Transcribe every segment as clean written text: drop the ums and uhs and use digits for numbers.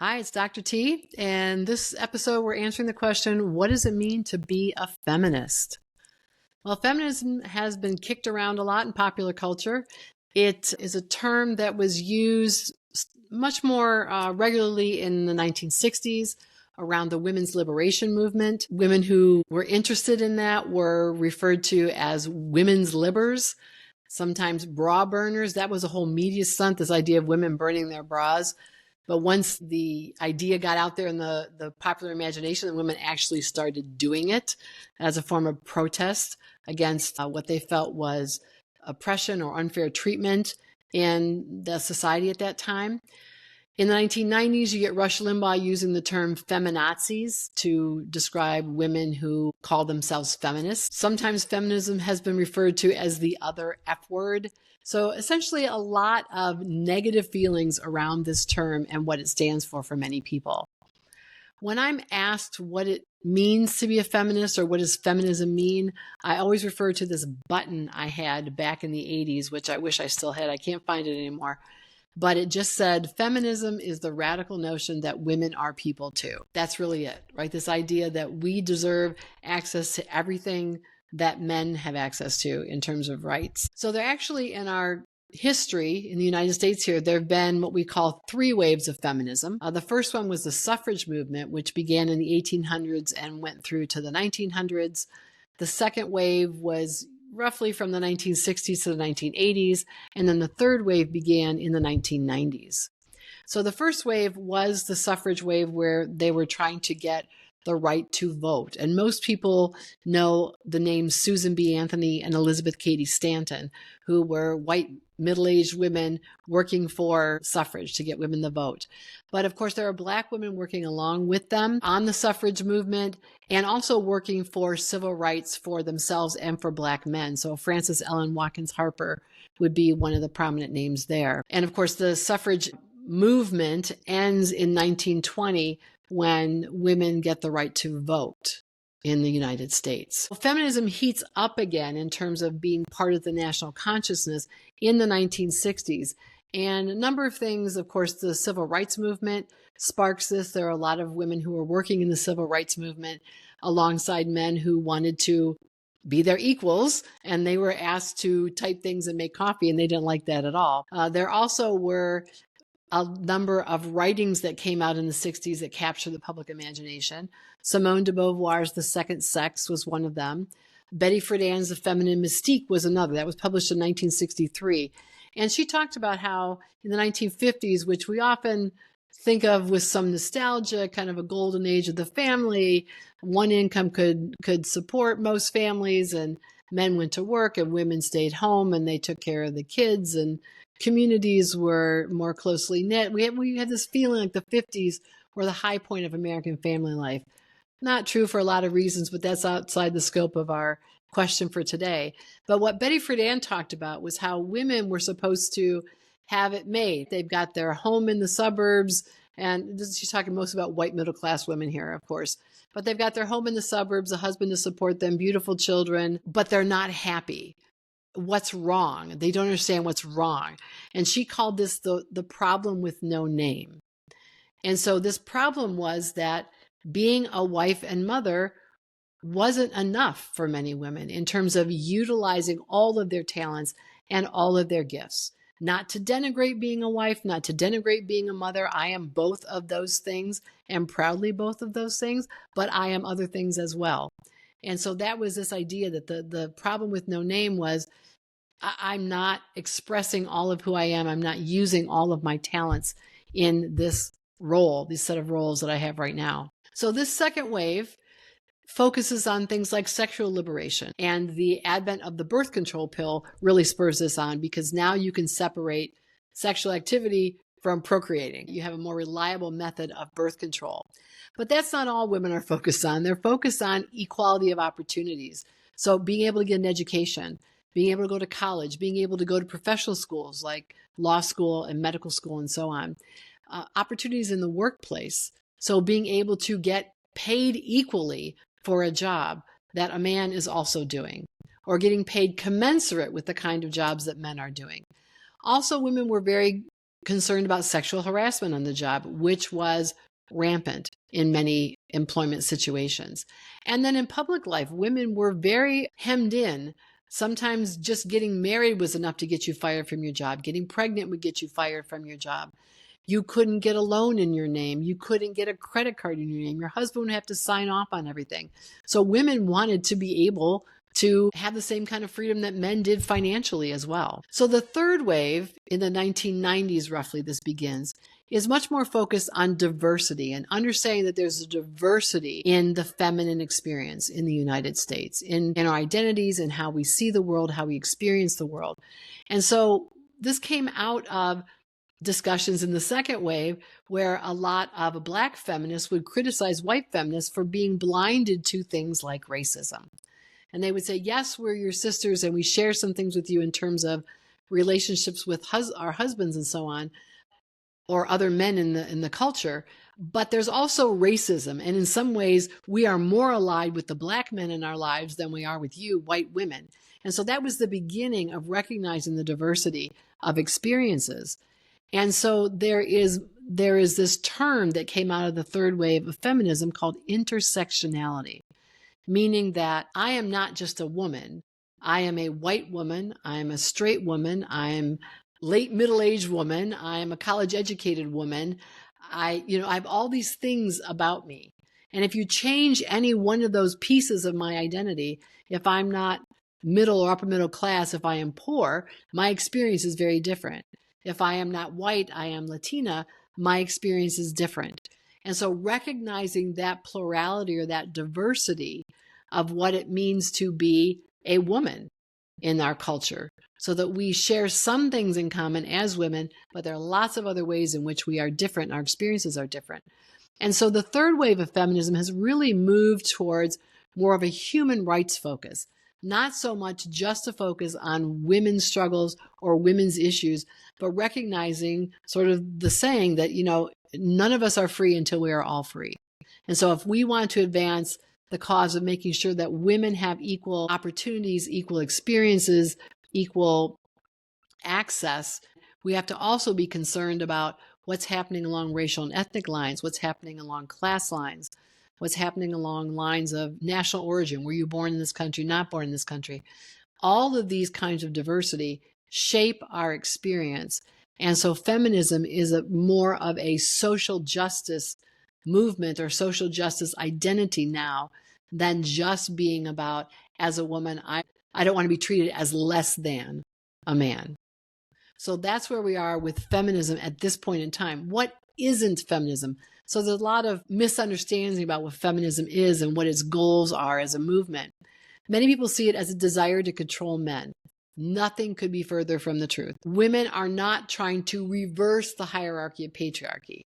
Hi, it's Dr. T, and this episode we're answering the question, what does it mean to be a feminist? Well, feminism has been kicked around a lot in popular culture. It is a term that was used much more regularly in the 1960s around the women's liberation movement. Women who were interested in that were referred to as women's libbers, sometimes bra burners. That was a whole media stunt, this idea of women burning their bras. But once the idea got out there in the popular imagination, the women actually started doing it as a form of protest against what they felt was oppression or unfair treatment in the society at that time. In the 1990s, you get Rush Limbaugh using the term feminazis to describe women who call themselves feminists. Sometimes feminism has been referred to as the other F word. So essentially a lot of negative feelings around this term and what it stands for many people. When I'm asked what it means to be a feminist or what does feminism mean, I always refer to this button I had back in the 80s, which I wish I still had. I can't find it anymore. But it just said, feminism is the radical notion that women are people too. That's really it, right? This idea that we deserve access to everything that men have access to in terms of rights. So they're actually in our history in the United States here, there have been what we call three waves of feminism. The first one was the suffrage movement, which began in the 1800s and went through to the 1900s. The second wave was roughly from the 1960s to the 1980s, and then the third wave began in the 1990s. So the first wave was the suffrage wave where they were trying to get the right to vote. And most people know the names Susan B. Anthony and Elizabeth Cady Stanton, who were white middle-aged women working for suffrage to get women the vote. But of course, there are Black women working along with them on the suffrage movement and also working for civil rights for themselves and for Black men. So Frances Ellen Watkins Harper would be one of the prominent names there. And of course, the suffrage movement ends in 1920 when women get the right to vote in the United States. Feminism heats up again in terms of being part of the national consciousness in the 1960s. And a number of things, of course, the civil rights movement sparks this. There are a lot of women who are working in the civil rights movement alongside men who wanted to be their equals, and they were asked to type things and make coffee, and they didn't like that at all. There also were a number of writings that came out in the 60s that captured the public imagination. Simone de Beauvoir's The Second Sex was one of them. Betty Friedan's The Feminine Mystique was another. That was published in 1963. And she talked about how in the 1950s, which we often think of with some nostalgia, kind of a golden age of the family, one income could support most families, and men went to work and women stayed home and they took care of the kids, and communities were more closely knit. We had this feeling like the 50s were the high point of American family life. Not true for a lot of reasons, but that's outside the scope of our question for today. But what Betty Friedan talked about was how women were supposed to have it made. They've got their home in the suburbs, and she's talking most about white middle-class women here, of course. But they've got their home in the suburbs, a husband to support them, beautiful children, but they're not happy. What's wrong? They don't understand what's wrong. And she called this the problem with no name. And so this problem was that being a wife and mother wasn't enough for many women in terms of utilizing all of their talents and all of their gifts. Not to denigrate being a wife, not to denigrate being a mother. I am both of those things and proudly both of those things, but I am other things as well. And so that was this idea that the problem with no name was I'm not expressing all of who I am. I'm not using all of my talents in this role, this set of roles that I have right now. So this second wave focuses on things like sexual liberation, and the advent of the birth control pill really spurs this on, because now you can separate sexual activity from procreating. You have a more reliable method of birth control. But that's not all women are focused on. They're focused on equality of opportunities. So being able to get an education, being able to go to college, being able to go to professional schools like law school and medical school and so on. Opportunities in the workplace. So being able to get paid equally for a job that a man is also doing, or getting paid commensurate with the kind of jobs that men are doing. Also, women were very concerned about sexual harassment on the job, which was rampant in many employment situations. And then in public life, women were very hemmed in. Sometimes just getting married was enough to get you fired from your job. Getting pregnant would get you fired from your job. You couldn't get a loan in your name. You couldn't get a credit card in your name. Your husband would have to sign off on everything. So women wanted to be able to have the same kind of freedom that men did financially as well. So the third wave in the 1990s, roughly, this begins, is much more focused on diversity and understanding that there's a diversity in the feminine experience in the United States, in our identities and how we see the world, how we experience the world. And so this came out of discussions in the second wave where a lot of Black feminists would criticize white feminists for being blinded to things like racism. And they would say, yes, we're your sisters and we share some things with you in terms of relationships with our husbands and so on, or other men in the culture. But there's also racism. And in some ways, we are more allied with the Black men in our lives than we are with you, white women. And so that was the beginning of recognizing the diversity of experiences. And so there is this term that came out of the third wave of feminism called intersectionality, meaning that I am not just a woman. I am a white woman. I am a straight woman. I am late middle-aged woman. I am a college-educated woman. I have all these things about me. And if you change any one of those pieces of my identity, if I'm not middle or upper middle class, if I am poor, my experience is very different. If I am not white, I am Latina, my experience is different. And so recognizing that plurality or that diversity of what it means to be a woman in our culture, so that we share some things in common as women, but there are lots of other ways in which we are different, our experiences are different. And so the third wave of feminism has really moved towards more of a human rights focus, not so much just to focus on women's struggles or women's issues, but recognizing sort of the saying that, none of us are free until we are all free. And so if we want to advance the cause of making sure that women have equal opportunities, equal experiences, equal access, we have to also be concerned about what's happening along racial and ethnic lines, what's happening along class lines, what's happening along lines of national origin. Were you born in this country, not born in this country? All of these kinds of diversity shape our experience. And so feminism is more of a social justice movement or social justice identity now than just being about, as a woman, I don't want to be treated as less than a man. So that's where we are with feminism at this point in time. What isn't feminism? So there's a lot of misunderstanding about what feminism is and what its goals are as a movement. Many people see it as a desire to control men. Nothing could be further from the truth. Women are not trying to reverse the hierarchy of patriarchy.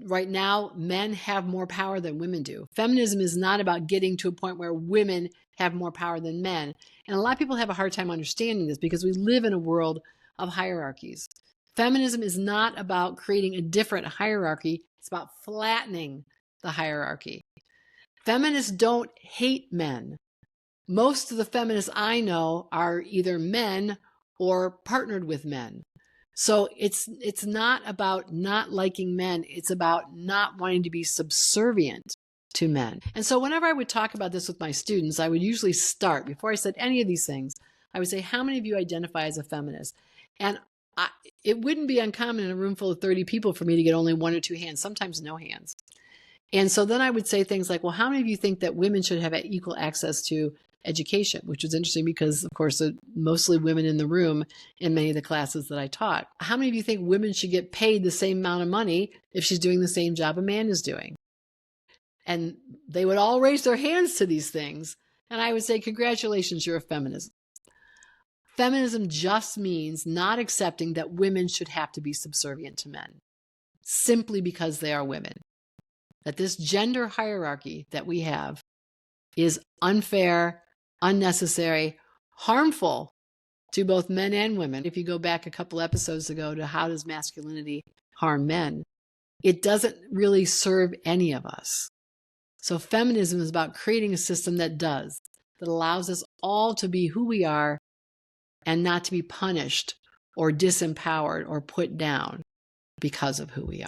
Right now, men have more power than women do. Feminism is not about getting to a point where women have more power than men. And a lot of people have a hard time understanding this because we live in a world of hierarchies. Feminism is not about creating a different hierarchy. It's about flattening the hierarchy. Feminists don't hate men. Most of the feminists I know are either men or partnered with men. So it's not about not liking men. It's about not wanting to be subservient to men. And so whenever I would talk about this with my students, I would usually start, before I said any of these things, I would say, how many of you identify as a feminist? And it wouldn't be uncommon in a room full of 30 people for me to get only one or two hands, sometimes no hands. And so then I would say things like, well, how many of you think that women should have equal access to education? Which was interesting because, of course, mostly women in the room in many of the classes that I taught. How many of you think women should get paid the same amount of money if she's doing the same job a man is doing? And they would all raise their hands to these things. And I would say, congratulations, you're a feminist. Feminism just means not accepting that women should have to be subservient to men simply because they are women. That this gender hierarchy that we have is unfair, unnecessary, harmful to both men and women. If you go back a couple episodes ago to how does masculinity harm men, it doesn't really serve any of us. So feminism is about creating a system that allows us all to be who we are and not to be punished or disempowered or put down because of who we are.